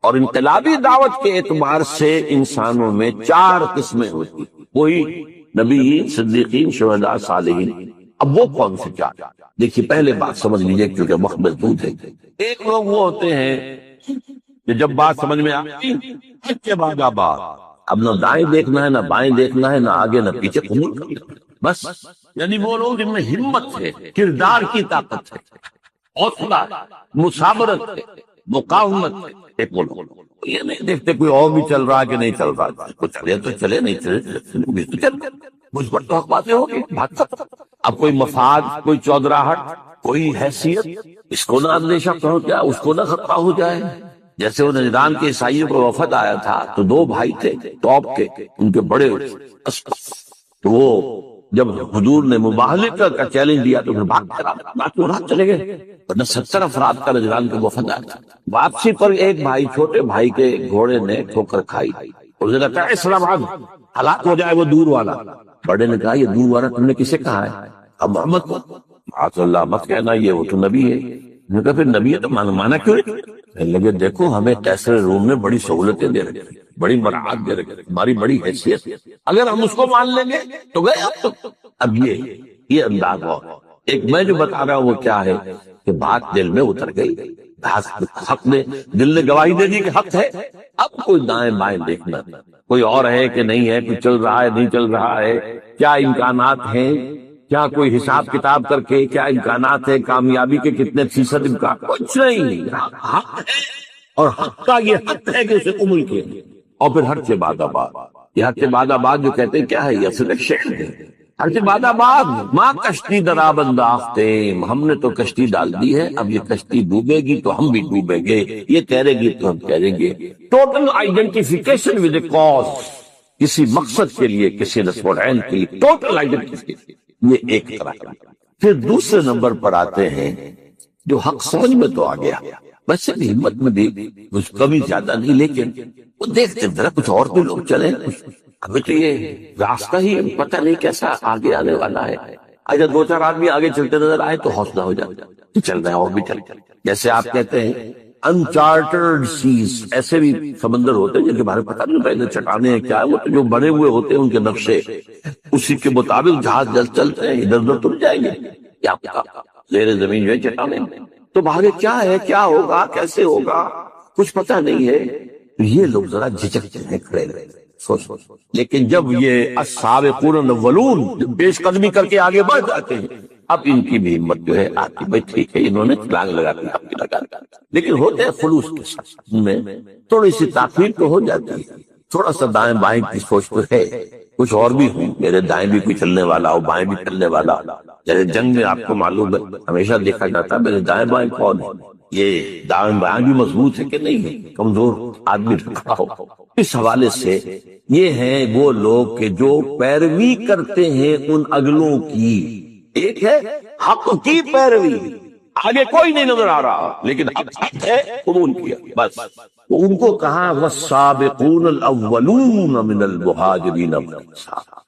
اور انقلابی دعوت کے اعتبار سے انسانوں میں 4 قسمیں ہوتی ہیں، کوئی نبی، صدیقین، شہداء، صالحین۔ اب وہ کون سے 4؟ دیکھیے پہلے بات سمجھ لیجیے کیونکہ وقت محدود ہے۔ ایک لوگ وہ ہوتے ہیں کہ جب بات سمجھ میں آتی حج کے بعد آباد، اب نہ دائیں دیکھنا ہے نہ بائیں دیکھنا ہے، نہ آگے نہ پیچھے، قبول کرنا ہے بس۔ یعنی وہ لوگ جن میں ہمت ہے، کردار کی طاقت ہے، حوصلہ، مثابرت ہے، مقاومت ہے، ایک وہ لوگ یہ نہیں دیکھتے کوئی اور بھی چل رہا کہ نہیں چل رہا، کچھ چلے تو چلے، نہیں چلے تو چل، مجھ پر تو حق باتیں ہوگی، بات ختم۔ اب کوئی مفاد، کوئی چودراہٹ، کوئی حیثیت، اس کو نہ اندیشہ پہنچ جائے، اس کو نہ خطرہ ہو جائے۔ جیسے وہ نجران کے عیسائیوں کو وفد آیا تھا تو 2 بھائی تھے ٹاپ کے، ان کے بڑے تو وہ جب حضور نے مباہلے کا چیلنج دیا تو پھر بھاگ کر رات چلے گئے، ورنہ 70 افراد کا نجران کے وفد آیا تھا۔ واپسی پر ایک بھائی، چھوٹے بھائی کے گھوڑے نے ٹھوکر کھائی، اس نے کہا اسلام ہلاک ہو جائے وہ دور والا۔ بڑے نے کہا یہ دور والا تم نے کسے کہا ہے؟ اب محمد کو، معاذ اللہ مت کہنا، یہ وہ تو نبی ہے۔ نے کہا پھر نبی ہے تو مانا کیوں نہیں؟ کہنے لگے دیکھو ہمیں کیسر روم میں بڑی سہولتیں دے رکھی، بڑی مراعات دے رکھی، ہماری بڑی حیثیت، اگر ہم اس کو مان لیں گے تو گئے۔ اب یہ انداز ہو۔ ایک میں جو بتا رہا ہوں وہ کیا ہے کہ بات دل میں اتر گئی، حق نے، دل نے گواہی دے دی کہ حق ہے۔ اب کوئی دائیں بائیں دیکھنا، کوئی اور ہے کہ نہیں ہے، کوئی چل رہا ہے نہیں چل رہا ہے، کیا امکانات ہیں، کیا کوئی حساب کتاب کر کے کیا امکانات ہے، کامیابی کے کتنے فیصد امکان، کچھ نہیں، حق ہے اور حق کا یہ حق ہے کہ اسے قبول کیا۔ اور پھر ہر سے بعد آباد، یہ ہر سے بعد آباد جو کہتے ہیں کیا ہے، یہ اصل ایک شعر ہے۔ ہر سے بعد آباد ماں کشتی دراب انداختے، ہم نے تو کشتی ڈال دی ہے، اب یہ کشتی ڈوبے گی تو ہم بھی ڈوبیں گے، یہ تیرے گی تو ہم تیریں گے۔ Total identification with a cause, کسی مقصد کے لیے، کسی نصب العین کے لیے، ٹوٹل آئیڈینٹیفیکیشن، یہ ایک طرح کا۔ پھر دوسرے نمبر پر آتے ہیں جو حق سمجھ میں تو آ گیا، ویسے بھی ہمت میں بھی کچھ کمی زیادہ نہیں، لیکن وہ دیکھتے ذرا کچھ اور بھی لوگ چلیں، ہمیں تو یہ راستہ ہی پتہ نہیں کیسا آگے آنے والا ہے۔ اگر 2-4 آدمی آگے چلتے نظر آئے تو حوصلہ ہو جاتا ہے، چل رہے ہیں اور بھی چل۔ جیسے آپ کہتے ہیں انچارٹرڈ سیز، ایسے بھی سمندر ہوتے ہیں جن کے بارے میں پتہ نہیں پہلے چٹانیں ہیں کیا ہے، وہ تو جو بنے ہوئے ہوتے ہیں ان کے نقشے، اسی کے مطابق جہاز جلد چلتے ہیں، ادھر ادھر تر جائیں گے، کیا پتا زیر زمین جو ہے چٹانیں، تو آگے کیا ہے، کیا ہوگا، کیسے ہوگا، کچھ پتہ نہیں ہے۔ یہ لوگ ذرا جھجکتے ہیں، کھڑے رہے، سوچ۔ لیکن جب یہ السابقون الاولون پیش قدمی کر کے آگے بڑھ جاتے ہیں، اب ان کی بھی ہمت جو ہے آتی، بھائی ٹھیک ہے انہوں نے چھلانگ لگا دی، لیکن ہوتے ہیں خلوص کے ساتھ، ان میں تھوڑی سی تاخیر تو ہو جاتی ہے، تھوڑا سا دائیں بائیں کی سوچ تو ہے، کچھ اور بھی ہوں، میرے دائیں بھی کوئی چلنے والا ہو، بائیں بھی چلنے والا۔ جیسے جنگ میں آپ کو معلوم ہے ہمیشہ دیکھا جاتا ہے میرے دائیں بائیں کون ہے، یہ دائیں بائیں بھی مضبوط ہے کہ نہیں ہے، کمزور آدمی رکھا ہو۔ اس حوالے سے یہ ہیں وہ لوگ کہ جو پیروی کرتے ہیں ان اگلوں کی، ایک ہے حق کی پیروی، آگے کوئی نہیں نظر آ رہا لیکن حق ہے، قبول کیا بس۔ ان کو کہا والسابقون الاولون من المہاجرین والانصار،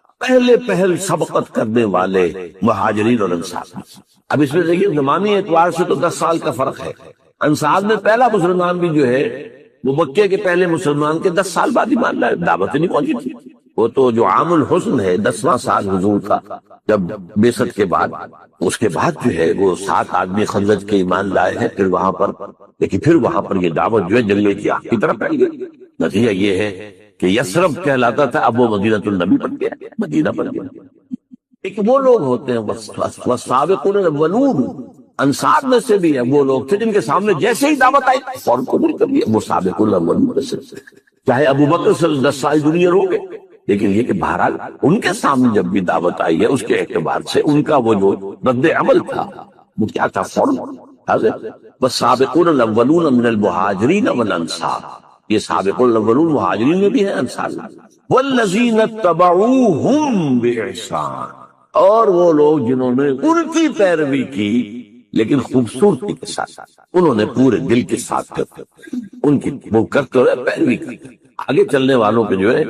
پہل سبقت کرنے والے مہاجرین اور انصار۔ اب اس میں دیکھیے زمانی اعتبار سے تو 10 سال کا فرق ہے، انصار میں پہلا مسلمان بھی جو ہے وہ مکے کے پہلے مسلمان کے 10 سال بعد ہی مان لایا، دعوت نہیں پہنچی تھی۔ وہ تو جو عام الحزن ہے 10واں سال حضور کا، جب بعثت کے بعد، اس کے بعد جو ہے وہ 7 آدمی خزرج کے ایمان لائے ہیں، پھر وہاں پر، لیکن پھر وہاں پر یہ دعوت جو ہے جنگل کی آگ کی طرف پھیل گئی۔ نتیجہ یہ ہے کہ یثرب کہلاتا تھا، اب وہ مدینہ النبی بن گیا، مدینہ بن گیا۔ ایک وہ لوگ ہوتے ہیں والسابقون الاولون، انصار میں سے بھی ہے وہ لوگ تھے جن کے سامنے جیسے ہی دعوت آئی فوراً قبول کر لیا، وہ سابقون الاولون میں سے، چاہے ابو بکر سے 10 سال جونیئر ہو گئے، لیکن یہ کہ بہرحال ان کے سامنے جب بھی دعوت آئی ہے اس کے اعتبار سے ان کا وہ جو رد عمل تھا وہ کیا تھا، فوراً۔ والسابقون الاولون من المہاجرین والانصار، یہ سابقون الاولون مہاجرین میں بھی ہیں، انصار میں۔ والذین اتبعوہم بإحسان، اور وہ لوگ جنہوں نے ان کی پیروی کی لیکن خوبصورتی کے ساتھ، انہوں نے پورے دل کے ساتھ کرتے ان کی وہ کرتے ہوئے پیروی کرتے۔ آگے چلنے والوں کے جو ہے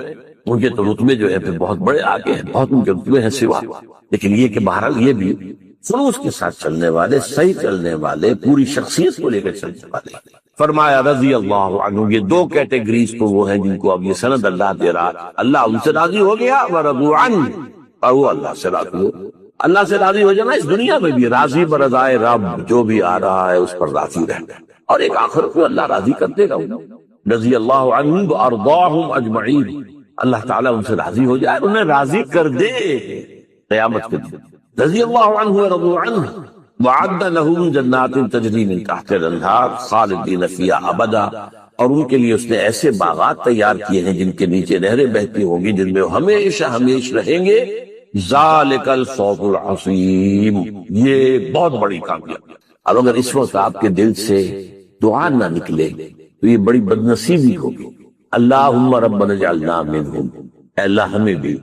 ان کے تو رتبے جو ہے پھر بہت بڑے آگے ہیں، بہت ان کے رتبے ہیں سوا، لیکن یہ کہ بہرحال یہ بھی خلوص کے ساتھ چلنے والے، صحیح چلنے والے، پوری شخصیت کو لے کر چلنے والے۔ فرمایا رضی اللہ عنہ، یہ دو کیٹیگریز کو وہ ہیں جن کو اب یہ سند اللہ دے رہا، اللہ ان سے راضی ہو گیا، ورضوا عنہ، اور وہ اللہ سے راضی ہو۔ اللہ سے راضی ہو جانا اس دنیا میں بھی، راضی برضائے رب، جو بھی آ رہا ہے اس پر راضی رہنا، اور ایک آخر کو اللہ راضی کر دے گا۔ رضی اللہ عنہم وارضاہم اجمعین، اللہ تعالیٰ ان سے راضی ہو جائے، انہیں راضی کر دے قیامت کے دن۔ رضی اللہ عنہ ورضوا عنہ وعد لهم جنات تجری من تحت الانہار خالدین فیہا ابدا، اور ان کے لیے اس نے ایسے باغات تیار کیے ہیں جن کے نیچے نہریں بہتی ہوں گی، جن میں وہ ہمیشہ ہمیشہ رہیں گے۔ ذالک الفوز العظیم، یہ بہت بڑی کامیابی۔ اب اگر اس وقت آپ کے دل سے دعا نہ نکلے تو یہ بڑی بدنصیبی ہوگی۔ اللہم ربنا اجعلنا منہم، اے اللہ ہمیں بھی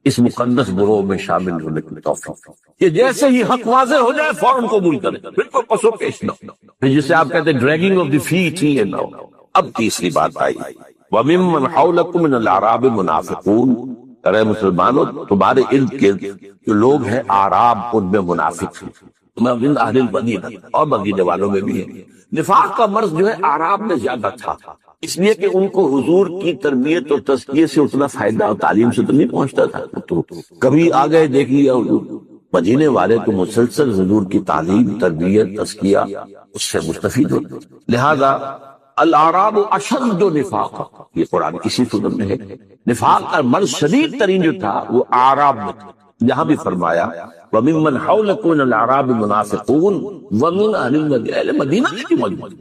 اس مقدس گروہ میں شامل ہونے کی توفیق، کہ جیسے ہی حق واضح ہو جائے فوراً قبول کریں، بالکل پسو پیش نہ ہو، جسے آپ کہتے ہیں ڈریگنگ آف دی فیٹ ہی نہ ہو۔ اب تیسری بات آئی، وَمِمَّنْ حَوْلَكُمْ مِنَ الْأَعْرَابِ مُنَافِقُونَ، ارے مسلمانوں تمہارے ارد گرد جو لوگ ہیں اعراب، ان میں منافق ہیں، من اہل المدینہ، اور مدینے والوں میں بھی ہے۔ نفاق کا مرض جو ہے اعراب میں زیادہ تھا، اس لیے کہ ان کو حضور کی تربیت اور تزکیے سے اتنا فائدہ اور تعلیم سے تو نہیں پہنچتا تھا، تو کبھی آ گئے دیکھ لیا حضور۔ مدینے والے تو مسلسل حضور کی تعلیم، تربیت، تزکیہ اس سے مستفید ہوتے، لہذا الاعراب اشد نفاقا، یہ قرآن کسی صورت میں ہے۔ نفاق کا مرض شدید ترین جو تھا وہ اعراب میں تھا، جہاں بھی فرمایا وَمِمَّنْ حَوْلَكُمْ مِنَ الْأَعْرَابِ مُنَافِقُونَ وَمِنْ أَهْلِ الْمَدِينَةِ، اہل مدینہ میں بھی موجود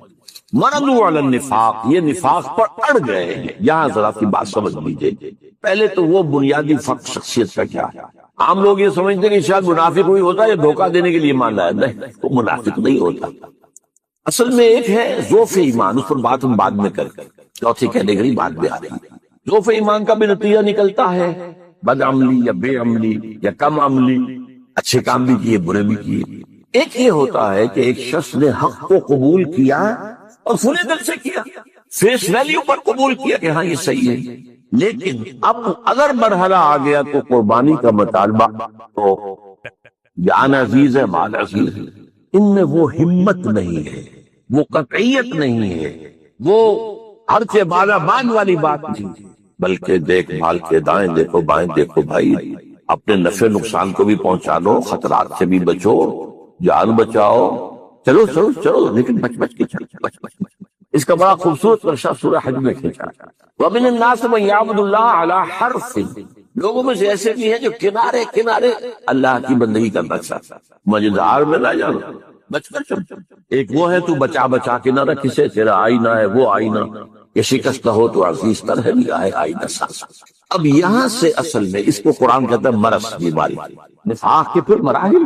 مَرَضُوا عَلَى النِّفَاقِ، یہ نفاق پر اڑ گئے ہیں۔ یہاں ذرا کی بات سمجھ لیجیے، پہلے تو وہ بنیادی فرق شخصیت کا کیا ہے۔ عام لوگ یہ سمجھتے ہیں کہ شاید منافق ہوئی ہوتا ہے یا دھوکہ دینے کے لیے مان لایا، نہیں، وہ منافق نہیں ہوتا۔ اصل میں ایک ہے ذوف ایمان، اس پر بات ہم بعد میں کریں، چوتھی کیٹیگری بعد میں آ رہی ہے۔ ذوف ایمان کا بھی نتیجہ نکلتا ہے بد عملی یا بے عملی یا کم عملی، اچھے کام بھی کیے برے بھی کیے۔ ایک یہ ہوتا ہے کہ ایک شخص نے حق کو قبول کیا اور کھلے دل سے کیا، فیس ویلیو پر قبول کیا کہ ہاں یہ صحیح ہے، لیکن اب اگر مرحلہ آ گیا تو قربانی کا مطالبہ، تو جان عزیز ہے مال عزیز ہے، ان میں وہ ہمت نہیں ہے، وہ قطعیت نہیں ہے، وہ ہر سے بالا مان والی بات نہیں ہے، بلکہ دیکھ بھال کے دائیں دیکھو بائیں دیکھو بھائی، اپنے نفع نقصان کو بھی پہنچا دو، خطرات سے بھی بچو، جان بچاؤ، چلو چلو چلو، لیکن بچ بچ کے چلو، بچ بچ۔ اس کا بڑا خوبصورت نقشہ سورہ حج میں کھینچا۔ وَمِنَ النَّاسِ مَن يَعْبُدُ اللَّهَ عَلَى حَرْفٍ، لوگوں میں سے ایسے بھی ہیں جو کنارے کنارے اللہ کی بندگی کرنا چاہتا، مجدار میں نہ جانا، بچ کر چل۔ ایک وہ ہے تو بچا بچا کے نہ رکھ اسے، تیرا آئینہ ہے وہ آئینہ، یہ شکست ہو تو عزیز تر ہے لیا ہے آئینہ ساز۔ اب یہاں سے اصل میں اس کو قرآن کہتا ہے مرض، بیماری۔ نفاق کے پھر مراحل،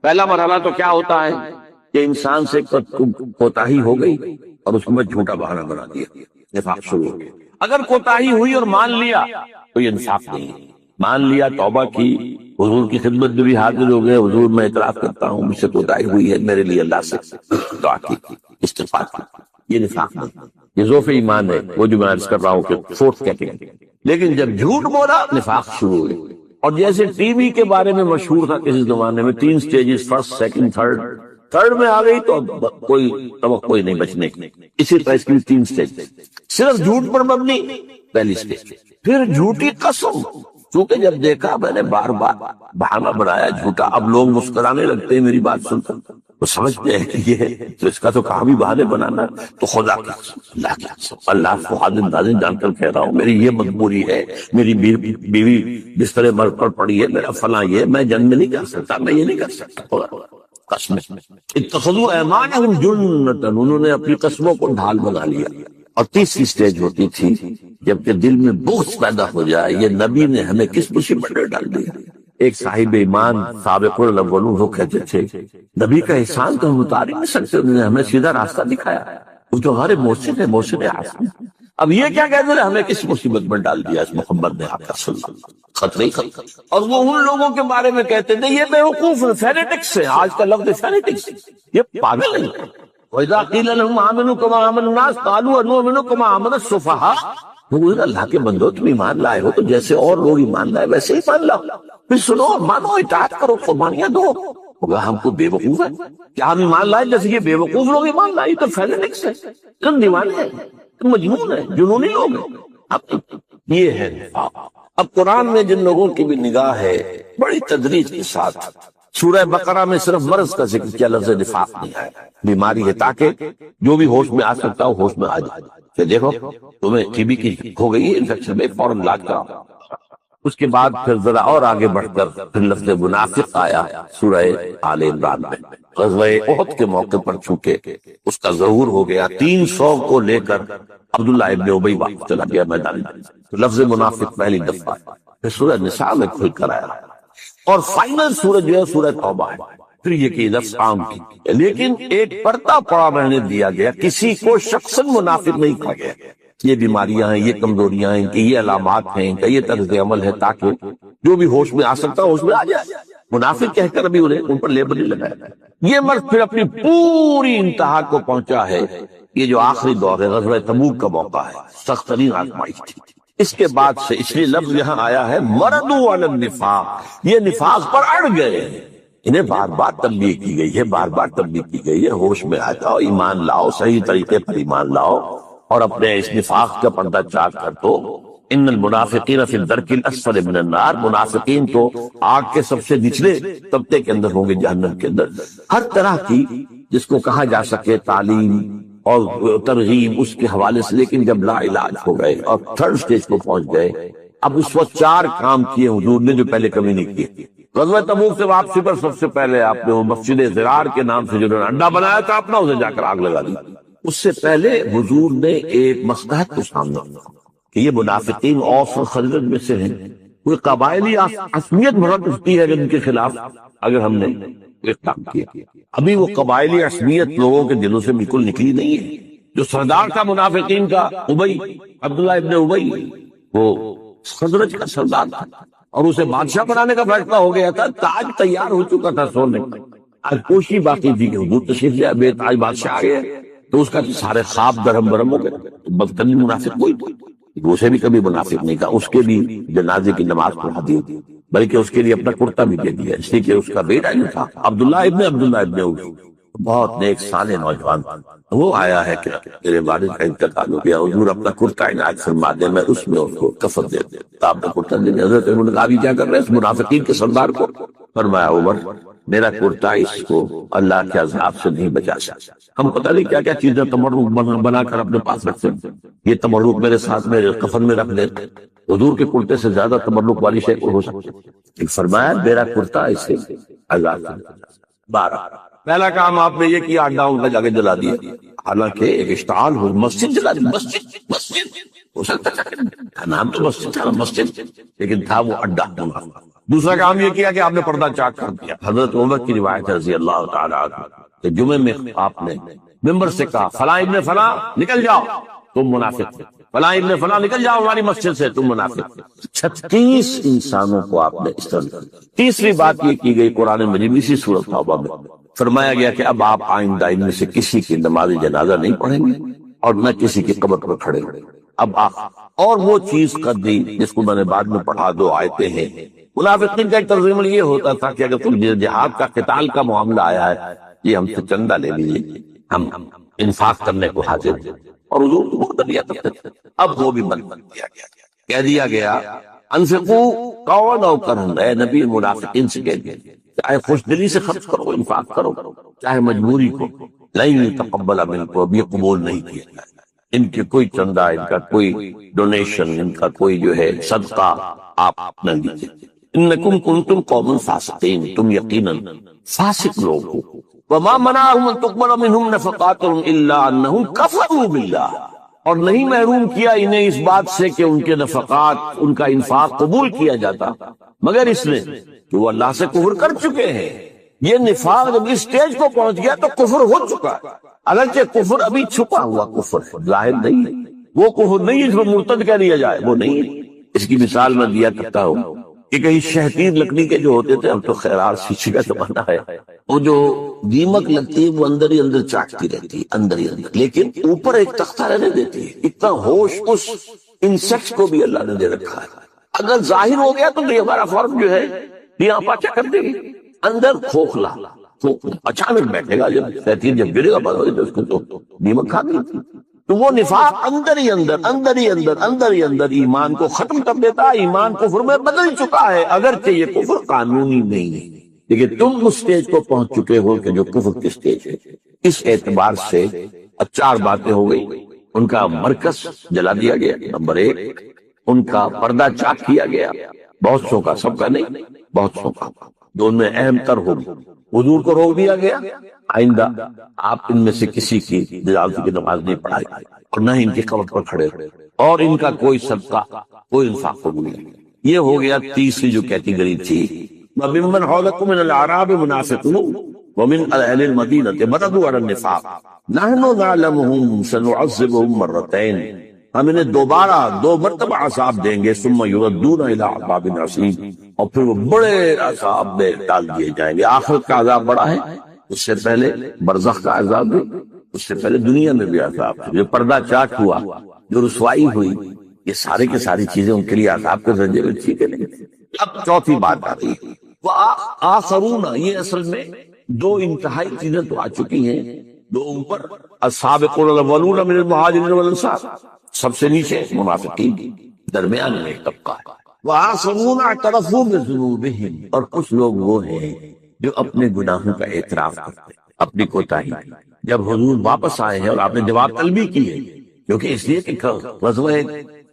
پہلا مرحلہ تو کیا ہوتا ہے کہ انسان سے کوتاہی ہو گئی اور اس کو میں جھوٹا بہانہ بنا دیا، نفاق شروع ہو گیا۔ اگر کوتاہی ہوئی اور مان لیا تو یہ انصاف نہیں ہے، مان لیا، توبہ کی، حضور کی خدمت میں بھی حاضر ہو گئے، حضور میں اعتراف کرتا ہوں مجھ سے کوتاہی ہوئی ہے، میرے لیے اللہ سے دعا کی، استغفار کی، یہ نفاق نہیں، یہ ذوف ایمان ہے، وہ جو میں عرض کر رہا ہوں کہ فورتھ کیٹیگری۔ لیکن جب جھوٹ بولا نفاق شروع ہوئے، اور جیسے ٹی وی کے بارے میں مشہور تھا کسی زمانے میں، 3 سٹیجز، فرسٹ سیکنڈ تھرڈ میں آ گئی تو کوئی توقع نہیں بچنے کی، اسی طرح اس کی 3 سٹیج، صرف جھوٹ پر مبنی پہلی سٹیج، پھر جھوٹی قسم، چونکہ جب دیکھا میں نے بار بار بہانہ بنایا جھوٹا، اب لوگ مسکرانے لگتے ہیں میری بات سن کر، وہ سمجھتے ہیں کہ یہ تو اس کا تو کام ہی بہانے بنانا، تو خدا کی قسم، اللہ کی قسم، اللہ کو حاضر ناظر جان کر کہہ رہا ہوں، میری یہ مجبوری ہے، میری بیوی بستر مرگ پر پڑی ہے، میرا فلاں یہ، میں جنگ میں نہیں کر سکتا، میں یہ نہیں کر سکتا، قسم۔ اتخذوا ایمانہم جنۃ، انہوں نے اپنی قسموں کو ڈھال بنا لیا۔ اور تیسری سٹیج ہوتی تھی جبکہ دل میں بغض پیدا ہو جائے، یہ نبی نے ہمیں کس مصیبت میں ڈال دیا۔ ایک صاحب ایمان سابق الاولون وہ کہتے تھے نبی کا احسان تو ہم اتار ہی نہیں سکتے، انہوں نے ہمیں سیدھا راستہ دکھایا، وہ جو ہمارے محسن ہے، محسن اعظم۔ اب یہ کیا کہتے ہیں ہمیں کس مصیبت میں ڈال دیا اس محمد نے آپ کا صلی اللہ علیہ وسلم، خطرے ہی خطرہ۔ اور وہ ان لوگوں کے بارے میں کہتے تھے یہ بیوقوف فینیٹکس ہے، آج کا لفظ فینیٹکس، یہ پاگل نہیں۔ وَإِذَا قِيلَ لَهُمْ آمِنُوا كَمَا آمَنَ النَّاسُ قَالُوا أَنُؤْمِنُ كَمَا آمَنَ السُّفَهَاءُ، وہ اللہ کے بندو تم ایمان لائے ہو تو جیسے اور لوگ ایمان لائے ویسے ہی مان لاؤ، پھر سنو، مانو، اطاعت کرو، قربانیاں دو۔ ہوگا ہم کو بے وقوف ہے کیا ہم ایمان لائے جیسے یہ بے وقوف لوگ ایمان لائے؟ تو فینیٹکس ہے، تم دیوانے ہیں، تم مجنون ہے، جنونی لوگ ہیں۔ اب یہ ہے نفاق۔ اب قرآن میں جن لوگوں کی بھی نگاہ ہے بڑی تدریج کے ساتھ سورہ بقرہ میں صرف مرض کا ذکر کیا، لفظ نفاق نہیں ہے، بیماری ہے تاکہ جو بھی ہوش میں آ سکتا ہو ہوش میں آ جائے کہ دیکھو تمہیں ٹی بی کی ہو گئی ہے انفیکشن میں، فوراً علاج کراؤ۔ اس کے بعد پھر ذرا اور آگے بڑھ کر پھر لفظ منافق آیا سورہ آل عمران میں۔ غزوہ احد کے موقع پر چونکہ اس کا ظہور ہو گیا، 300 کو لے کر عبداللہ ابن ابی واپس چلا گیا میدان میں، تو لفظ منافق پہلی دفعہ پھر سورہ نساء میں کھل کر آیا، اور فائنل سورج جو ہے سورہ توبہ ہے۔ پھر یہ کہ لفظ عام کی، لیکن ایک پردہ پڑا رہنے دیا گیا، کسی کو شخصاً منافق نہیں کہا گیا۔ یہ بیماریاں ہیں، یہ کمزوریاں ہیں، کہ یہ علامات ہیں، کہ یہ طرز عمل ہے، تاکہ جو بھی ہوش میں آ سکتا ہوش میں آ جائے۔ منافق کہہ کر ابھی انہیں ان پر لیبل نہیں لگایا۔ یہ مرض پھر اپنی پوری انتہا کو پہنچا ہے، یہ جو آخری دور ہے غزوہ تبوک کا موقع ہے، سخت ترین آزمائش تھی۔ اس کے بعد سے اس لیے لفظ یہاں آیا ہے مردوا علی النفاق، یہ نفاق پر اڑ گئے، انہیں بار بار تنبیہ کی گئی ہے، بار بار تنبیہ کی گئی ہے، ہوش میں آ جاؤ، ایمان لاؤ، صحیح طریقے پر ایمان لاؤ، اور اپنے اس نفاق کا پردہ چاک کر دو۔ ان المنافقین فی الدرک الاسفل من النار، منافقین تو آگ کے سب سے نچلے طبقے کے اندر ہوں گے، جہنم کے اندر۔ ہر طرح کی جس کو کہا جا سکے تعلیم اور ترغیب اس کے حوالے سے، لیکن جب لا علاج ہو گئے اور تھرڈ سٹیج کو پہنچ گئے، اب اس وقت 4 کام کیے حضور نے جو پہلے کبھی نہیں کیے۔ غزوہ تبوک سے واپسی پر سب سے پہلے آپ نے وہ مسجد زرار کے نام سے جو اڈا بنایا تھا اپنا، اسے جا کر آگ لگا دی۔ اس سے پہلے حضور نے ایک مصلحت کو سامنے رکھا کہ یہ منافقین اوس اور خزرج میں سے ہیں، کوئی قبائلی عصبیت بھڑک اٹھتی ہے ان کے خلاف اگر ہم نے ایک کام کیا۔ ابھی وہ قبائلی عصبیت لوگوں کے دلوں سے بالکل نکلی نہیں ہے۔ جو سردار تھا منافقین کا ابی، عبداللہ ابن ابی، وہ خزرج کا سردار تھا، اور اسے بادشاہ بنانے کا فیصلہ ہو گیا تھا، تاج تیار ہو چکا تھا سونے کا، آج کوشی باقی تھی کہ حضور تشریف لے بے تاج بادشاہ آ گئے، تو اس کا سارے خواب درہم برہم ہو گئے۔ بدترین منافق کوئی تھا، اسے بھی کبھی منافق نہیں کہا، اس کے بھی جنازے کی نماز پڑھا دی، بلکہ اس کے لیے اپنا کرتا بھی دے دیا، اس لیے کہ اس کا بیٹا جو تھا عبداللہ ابن ابی بہت نیک صالح نوجوان، وہ آیا ہے کہ میرے والد کا انتقال ہو گیا، حضور اپنا کرتا عنایت فرما دے، میں اس میں اس کو کفن دے دوں۔ آپ نے کرتا دے دیا۔ حضرت عمر ابھی کیا کر رہے ہیں اس منافقین کے سردار کو؟ فرمایا عمر میرا کرتا اس کو اللہ کے عذاب سے نہیں بچا سکتا۔ ہم پتہ نہیں کیا کیا چیزیں تبرک بنا کر اپنے پاس رکھتے ہیں، یہ تبرک میرے ساتھ میرے کفن میں رکھ دیتے، حضور کے کرتے سے زیادہ تبرک والی شے کو ہو سکتی۔ فرمایا میرا کرتا اس سے عذاب سے بچا۔ 12 پہلا کام آپ نے یہ کیا، اڈا ان کا جا کے جلا دیا، حالانکہ ایک اشتعال ہو، مسجد جلا دی، مسجد ہو سکتا ہے نام تو مسجد تھا، مسجد، لیکن تھا وہ اڈا۔ دوسرا کام یہ کیا کہ آپ نے پردہ چاک کر دیا۔ حضرت عمر کی روایت ہے رضی اللہ تعالی عنہ کہ جمعے میں آپ نے ممبر سے کہا فلاں ابن فلاں نکل جاؤ تم منافق، فلاں ابن فلاں نکل جاؤ ہماری مسجد سے تم منافق۔ 36 انسانوں کو آپ نے اس طرح۔ تیسری بات یہ کی گئی قرآن مجید اسی سورۃ توبہ میں فرمایا گیا کہ اب آپ آئندہ ان میں سے کسی کی نماز جنازہ نہیں پڑھیں گے اور نہ کسی کی قبر پر کھڑے ہوں۔ اب آپ اور وہ چیز کر دی جس کو میں نے بعد میں پڑھا، 2 آیتیں ہیں۔ منافقین کا ایک طرز عمل یہ ہوتا تھا کہ اگر تم جہاد کا قتال کا معاملہ آیا ہے، یہ ہم سے چندہ لے لیجیے، ہم انفاق کرنے کو حاضر ہیں، اور حضور کو بہت دیا کرتے تھے۔ اب وہ بھی بند کیا گیا، کہہ دیا گیا انفقوا قولا او کرہا، اے نبی منافقین سے کہہ دیا چاہے خوش دلی سے خرچ کرو، انفاق کرو، چاہے مجبوری کو، لن یتقبل منکم، اب یہ قبول نہیں کیا جائے گا۔ ان کی کوئی چندہ، ان کا کوئی ڈونیشن، ان کا کوئی جو ہے صدقہ آپ نہ لیجیے۔ انکم کنتم قوما فاسقین، تم یقیناً فاسق لوگ ہو۔ وما منعهم ان تقبل منهم نفقاتهم الا انهم كفروا بالله، اور نہیں محروم کیا انہیں اس بات سے کہ ان کے نفقات، ان کا انفاق قبول کیا جاتا، مگر اس لیے کہ وہ اللہ سے کفر کر چکے ہیں۔ یہ نفاق جب اس سٹیج کو پہنچ گیا تو کفر ہو چکا، اگرچہ کفر ابھی چھپا ہوا کفر ہے، ظاہر نہیں ہے، وہ کفر نہیں جس کو مرتد کہہ دیا جائے، وہ نہیں ہے۔ اس کی مثال میں دیا کرتا ہوں کہ کہیں شہتیر لکڑی کے جو ہوتے تھے، اب تو خیرار شیشے کا زمانہ ہے، وہ جو دیمک لگتی ہے وہ اندر ہی اندر چاٹتی رہتی ہے، اندر ہی اندر، لیکن اوپر ایک تختہ رہنے دیتی ہے۔ اتنا ہوش اس انسیکٹ کو بھی اللہ نے دے رکھا ہے، اگر ظاہر ہو گیا تو یہ ہمارا فورم جو ہے یہاں پاچا کر دے گی۔ اندر کھوکھلا، اچانک بیٹھے گا، جب شیطان جب گرے گا بند ہو تو اس کو تو نیمک کھا گئی تھی۔ تو وہ نفاق اندر ہی اندر ایمان کو ختم کر دیتا ہے، ایمان کفر میں بدل چکا ہے، اگرچہ یہ کفر قانونی نہیں ہے، لیکن تم اس سٹیج کو پہنچ چکے ہو کہ جو کفر کی سٹیج ہے۔ اس اعتبار سے 4 باتیں ہو گئی۔ ان کا مرکز جلا دیا گیا، نمبر 1، ان کا پردہ چاک کیا گیا، بہت سو کا، سب کا نہیں، بہت سو کا، دونوں میں اہم تر ہوگی۔ حضور کو روک دیا گیا، آئندہ آپ ان میں سے کسی کی جنازے کی نماز نہیں پڑھائی اور نہ ہی ان کی قبر پر کھڑے ہوئے، اور ان کا کوئی صدقہ، کوئی انفاق قبول نہیں۔ یہ ہو گیا تیسری جو کیٹیگری تھی۔ وَمِمَّنْ حَوْلَكُم مِّنَ الْأَعْرَابِ مُنَافِقُونَ وَمِنْ أَهْلِ الْمَدِينَةِ مَرَدُوا عَلَى النِّفَاقِ نَحْنُ نَعْلَمُهُمْ سَنُعَذِّبُهُم مَّرَّتَيْنِ، ہم انہیں دوبارہ 2 مرتبہ عذاب دیں گے، ثم يُرَدُّونَ إِلَىٰ عَذَابٍ عَظِيمٍ، اور پھر وہ بڑے عذاب میں ڈال دیے جائیں گے۔ آخرت کا عذاب بڑا ہے، اس سے پہلے برزخ کا عذاب بھی، اس سے پہلے دنیا میں بھی عذاب، جو پردہ چاک ہوا، جو رسوائی ہوئی، یہ سارے کے ساری چیزیں ان کے لیے عذاب کے درجے میں ٹھیک ہے نہیں۔ اب چوتھی بات آ رہی ہے، وآخرون، یہ اصل میں 2 انتہائی چیزیں تو آ چکی ہیں، 2 اوپر، السابقون الاولون من المہاجرین والانصار، سب سے نیچے منافقین، درمیان میں ایک طبقہ ہے۔ وآخرون اعترفوا بذنوبہم، اور کچھ لوگ وہ ہیں جو اپنے گناہوں کا اعتراف کرتے ہیں، اپنی کوتاہی۔ جب حضور واپس آئے ہیں اور آپ نے جواب طلبی کی ہے، کیونکہ اس لیے کہ غزوہ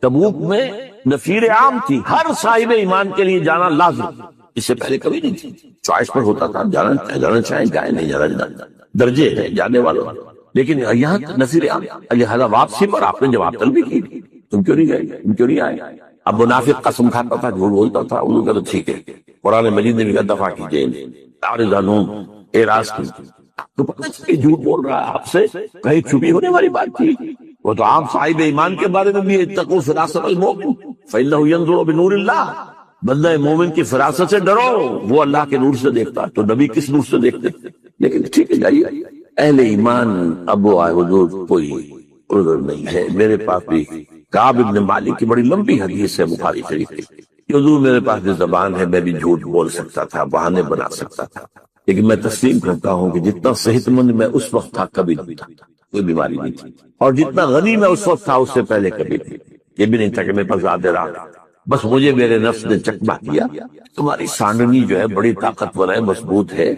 تبوک میں نفیر عام تھی، ہر صاحب ایمان کے لیے جانا لازم، اس سے پہلے کبھی نہیں تھی، چوائس پر ہوتا تھا، جانا چاہیں جائیں، نہیں جانا درجے ہے جانے والوں، لیکن یہاں نفیر عام، لہذا واپسی پر آپ نے جواب طلبی کی، تم کیوں نہیں گئے، تم کیوں نہیں آئے؟ اب منافق قسم کھاتا تھا، جھوٹ بولتا تھا، انہوں نے کہا ٹھیک ہے، قرآن مجید نے بھی کہا دفع کیجئے، اعرض عنہم، اعراض کیجئے، تو پتہ چلا کہ جھوٹ بول رہا ہے آپ سے، کہیں چھپی ہونے والی بات تھی۔ وہ تو آپ صاحب ایمان کے بارے میں بھی اتقوا فراست المؤمن فإنه ينظر بنور اللہ، بندہ مومن کی فراست سے ڈرو، وہ اللہ کے نور سے دیکھتا، تو نبی کس نور سے دیکھتے؟ لیکن ٹھیک ہے جائیے، اہل ایمان ابو حضور کوئی عذر نہیں ہے۔ میرے پاس بھی کعب ابن مالک کی بڑی لمبی حدیث ہے بخاری شریف کی کہ حضور میرے پاس بھی زبان ہے، میں بھی جھوٹ بول سکتا تھا، بہانے بنا سکتا تھا، لیکن میں تسلیم کرتا ہوں کہ جتنا صحت مند میں اس وقت تھا کبھی نہیں تھا، کوئی بیماری نہیں تھی، اور جتنا غنی میں اس وقت تھا اس سے پہلے کبھی نہیں، یہ بھی نہیں تھا کہ میرے پاس زیادہ رہا، بس مجھے میرے نفس نے چکما دیا، تمہاری سانڈنی جو ہے بڑی طاقتور ہے، مضبوط ہے،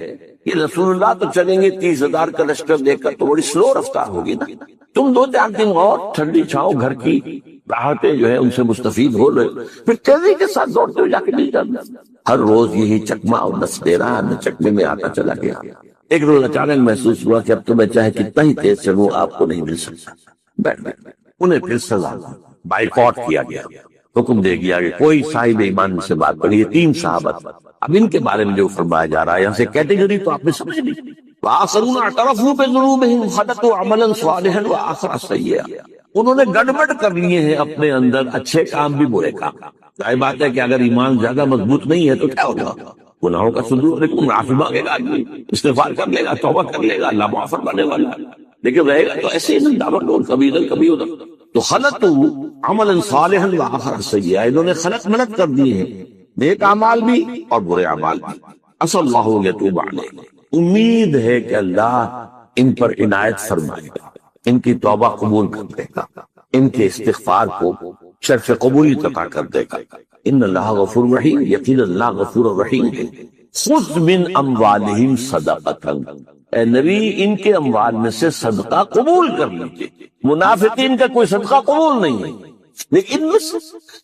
یہ رسول اللہ تو چلیں گے 30,000 کا لشکر لے کر تو بڑی سلو رفتار ہوگی نا، تم 2-4 دن اور ٹھنڈی چھاؤں گھر کی راحتیں جو ہے ان سے مستفید ہو رہے، پھر تیزی کے ساتھ دوڑتے ہوئے جا کے مل جانا۔ ہر روز یہی چکما اور نس دے رہا، میں چکمے میں آتا چلا گیا، ایک روز اچانک محسوس ہوا کہ اب تو میں چاہے کتنا ہی تیز چلوں آپ کو نہیں مل سکتا، بیٹھ گئے، انہیں پھر سزا بائیکاٹ کیا گیا، حکم دے گیا کہ کوئی صاحب ایمان سے بات کریے، 3 صحابہ، اب ان کے بارے میں جو فرمایا جا رہا ہے یہاں سے کیٹیگری تو آپ نے سمجھ لی، وآخرون اعترفوا بذنوبہم خلطوا عملا صالحا وآخر سیئا، انہوں نے گڑبڑ کر لیے ہیں اپنے اندر، اچھے کام بھی برے کام۔ ظاہر بات ہے کہ اگر ایمان زیادہ مضبوط نہیں ہے تو کیا ہوگا، گناہوں کا صدور، لیکن معافی مانگے گا آدمی، استغفار کر لے گا، توبہ کر لے گا، اللہ معاف فرمانے والا، لیکن رہے گا تو ایسے ہی دعوت ڈول، کبھی ادھر کبھی ادھر۔ تو خلطوا عملا صالحا وآخر سیئا، انہوں نے خلط ملط کر دیے ہیں، نیک اعمال بھی اور برے اعمال بھی۔ عسى اللہ یتوب علیہ، امید ہے کہ اللہ ان پر عنایت فرمائے گا، ان کی توبہ قبول کر دے گا، ان کے استغفار کو شرف قبولیت عطا کر دے گا۔ ان اللہ غفور رحیم، یقین اللہ غفور رحیم ہے۔ خذ من اموالہم صدقۃ، اے نبی ان کے اموال میں سے صدقہ قبول کر لیجئے، منافقین کا کوئی صدقہ قبول نہیں ہے، لیکن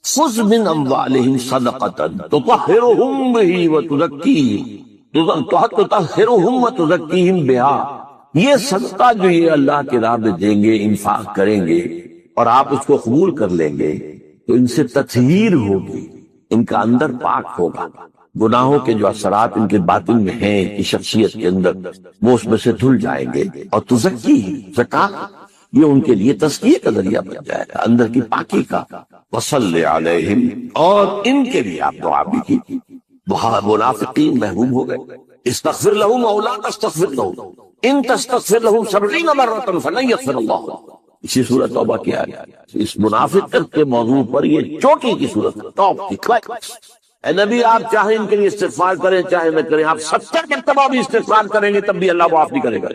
خذ من اموالہم صدقۃ تطہرہم بہ وتزکیہم، تطہرہم وتزکیہم بہا، یہ صدقہ جو یہ اللہ کے راہ میں دیں گے، انفاق کریں گے اور آپ اس کو قبول کر لیں گے تو ان سے تطہیر ہوگی، ان کا اندر پاک ہوگا، گناہوں کے جو اثرات ان کے باطن میں ہیں، ان کی شخصیت کے اندر، وہ اس میں سے دھل جائیں گے، اور تزکی، زکات، یہ ان کے لیے تزکیے کا ذریعہ بن جائے گا، اندر کی پاکی کا۔ وصلی علیہم، اور ان کے لیے آپ دعا بھی کی، منافقین محروم ہو گئے۔ استغفر لہم او لا تستغفر لہم ان تستغفر لہم 70 مرۃ فلن یغفر اللہ، اسی سورۃ توبہ کی آیت۔ اس منافق کے موضوع پر یہ چوٹی کی سورت، ٹاپ کی کلائمیکس، اے نبی آپ چاہیں ان کے لیے استغفار کریں چاہے نہ کریں، آپ 70 مرتبہ بھی استغفار کریں گے تب بھی اللہ معاف نہیں کرے گا۔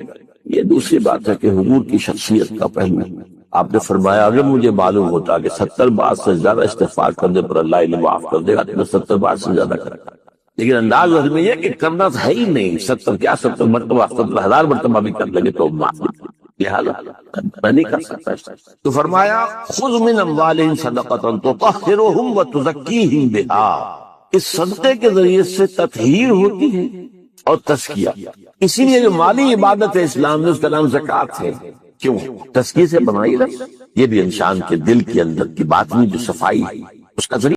یہ دوسری بات ہے کہ حضور کی شخصیت کا پہلو، آپ نے فرمایا اگر مجھے معلوم ہوتا کہ 70 بار سے زیادہ استغفار کرنے پر اللہ انہیں معاف کر دے گا تو میں 70 بار سے زیادہ کروں گا، لیکن انداز میں یہ کہ کرنا ہے ہی نہیں، 70 مرتبہ 70,000 مرتبہ بھی کر لگے تو معاف نہیں، لہٰذا میں نہیں کر سکتا۔ تو فرمایا خذ من اموالہم صدقۃ تطہرہم وتزکیہم بہا، اس صدقے کے ذریعے سے تطہیر ہوتی ہے اور تزکیہ، اسی لیے جو مالی عبادت ہے اسلام میں اس کا نام زکوٰۃ ہے۔ کیوں؟ تزکیے سے بنائی رہی، یہ بھی انسان کے دل کے اندر کی باطنی جو صفائی ہے اس کا ذریعہ